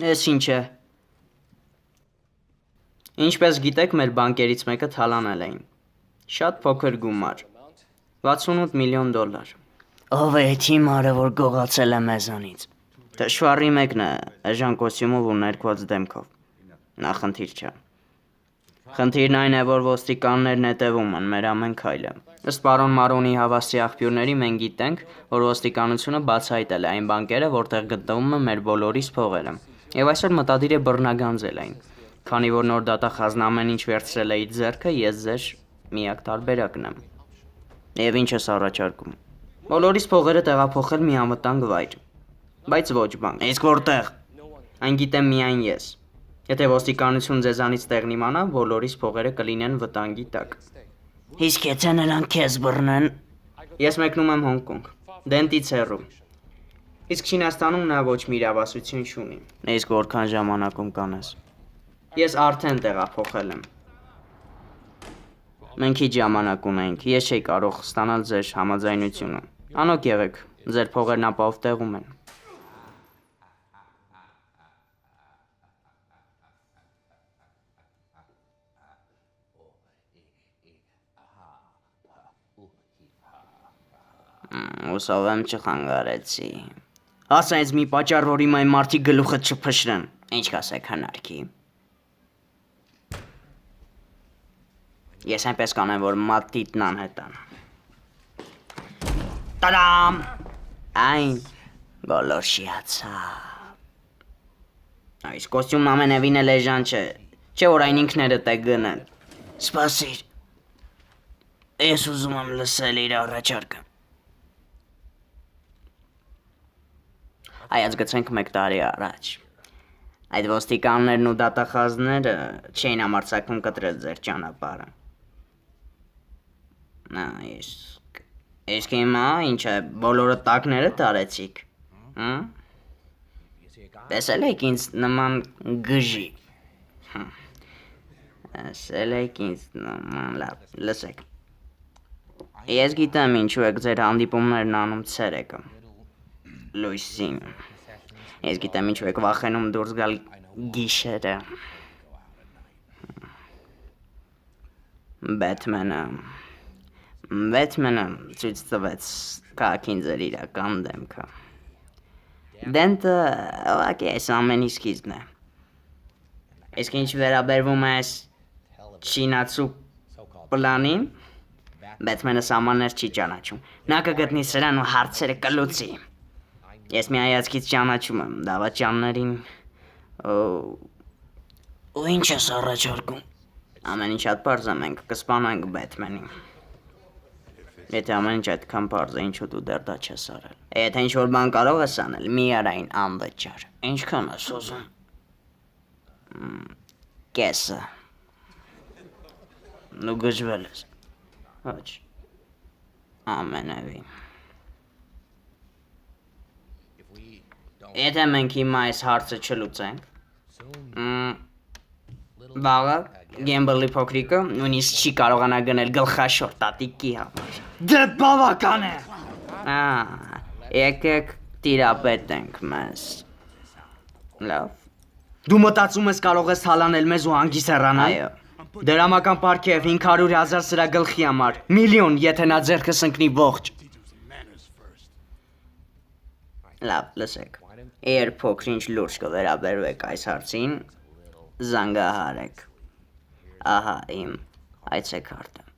Էս ինչ է։ Ինչպես գիտեք, մեր բանկերից մեկը թալանել էին։ Շատ փոքր գումար։ 68 միլիոն դոլար։ Ով է թիմարը, որ գողացել է մեզանից։ Թշվառի մեկն է, էժան կոստյումով ու ներկված դեմքով։ Նա խնդիր չէ։ Խնդիրն այն է, որ ոստիկաններն հետևում են մեր ամեն քայլը։ Ըստ պարոն Մարոնի հավաստի աղբյուրների մենք գիտենք, որ ոստիկանությունը բացահայտել է այն բանկերը, որտեղ գտնվում են մեր բոլորիս փողերը։ Եվ այսօր մտադիր է բռնագանձել այն։ Քանի որ նոր դատախազն ամեն ինչ վերցրել է իր ձեռքը, ես ձեր միակ տարբերակն եմ։ Եվ ինչ ես առաջարկում։ Բոլորիս փողերը տեղափոխել մի անվտանգ վայր։ Բայց ոչ բանկ։ Իսկ որտեղ։ Այն գիտեմ միայն ես։ Եթե ոստիկանություն ձեզանից տեղն իմանա, բոլորիս փողերը կլինեն վտանգի տակ։ Իսկ եթե նրանք քեզ բռնեն։ Ես մեկնում եմ Հոնկոնգ, Դենտից հեռու։ Իսկ Չինաստանում նա ոչ մի իրավասություն չունի։ Իսկ որքան ժամանակում կանես։ Ես արդեն տեղափոխել եմ։ Մենք քիչ ժամանակ ունենք, ես չէի կարող ստանալ ձեր համաձայնությունը։ Անօք եղեք, ձեր փողերն ապահով տեղում են։ Ուսով եմ չխանգարեցի։ Ասա ինձ մի պատճառ, որ իմ այն մարդիկ գլուխը չփշրեն։ Ինչ կասեք հնարքի։ Ես այնպես կանեմ, որ մատիտն անհետան։ Տադամ! Այն գոլորշիացա։ Այս կոստյումն ամենևին էլ էժան չէ, չէ որ այն ինքներդ է գնել։ Սպասիր։ Ես ուզում եմ լսել իր առաջարկը։ Այած գցենք 1 տարի առաջ։ Այդ ոստիկաններն ու դատախազները չէին համարձակվում կտրել ձեր ճանապարհը։ Իսկ հիմա ինչ է, բոլորը տակները տարեցիք։ Տեսել եք ինձ նման գժի։ Տեսել եք ինձ նման, լավ, լսեք։ Ես գիտեմ ինչու եք ձեր հանդիպումներն անում ցերեկը։ Լույսին։ Ես գիտեմ ինչու եք վախենում դուրս գալ գիշերը։ Բեթմենը ցույց տվեց քաղաքին ձեր իրական դեմքը։ Դենտը ուղղակի այս ամենի սկիզբն է։ Իսկ ինչ վերաբերվում է այս չինացու պլանին, Բեթմենը սահմաններ չի ճանաչում։ Նա կգտնի սրան ու հարցերը կլուծի։ Ես մի հայացքից ճանաչում եմ դավաճաններին։ Ու ինչ ես առաջարկում։ Ամեն ինչ շատ պարզ է, մենք կսպանենք Բեթմենին։ Եթե ամեն ինչ այդքան պարզ է, ինչու դու դեռ դա չես արել։ Եթե ինչ-որ բան կարող ես անել, մի արա այն անվճար։ Ինչքան ես ուզում։ Կեսը։ Դու գժվել ես։ Ոչ։ Ամենևին։ Եթե մենք հիմա այս հարցը չլուծենք, վաղը Գեմբլի փոքրիկը նույնիսկ չի կարողանա գնել գլխաշոր տատիկի համար։ Դե բավական է։ Եկեք տիրապետենք մեզ։ Լավ։ Դու մտածում ես կարող ես հալանել մեզ ու հանգիստ հեռանալ։ Այո։ Դրամական պարգև 500,000 սրա գլխի համար, միլիոն, եթե նա ձեռքս ընկնի ողջ։ Լավ, լսեք։ Երբ փոքր-ինչ լուրջ կվերաբերվեք այս հարցին, զանգահարեք։ Ահա իմ այցեքարտը։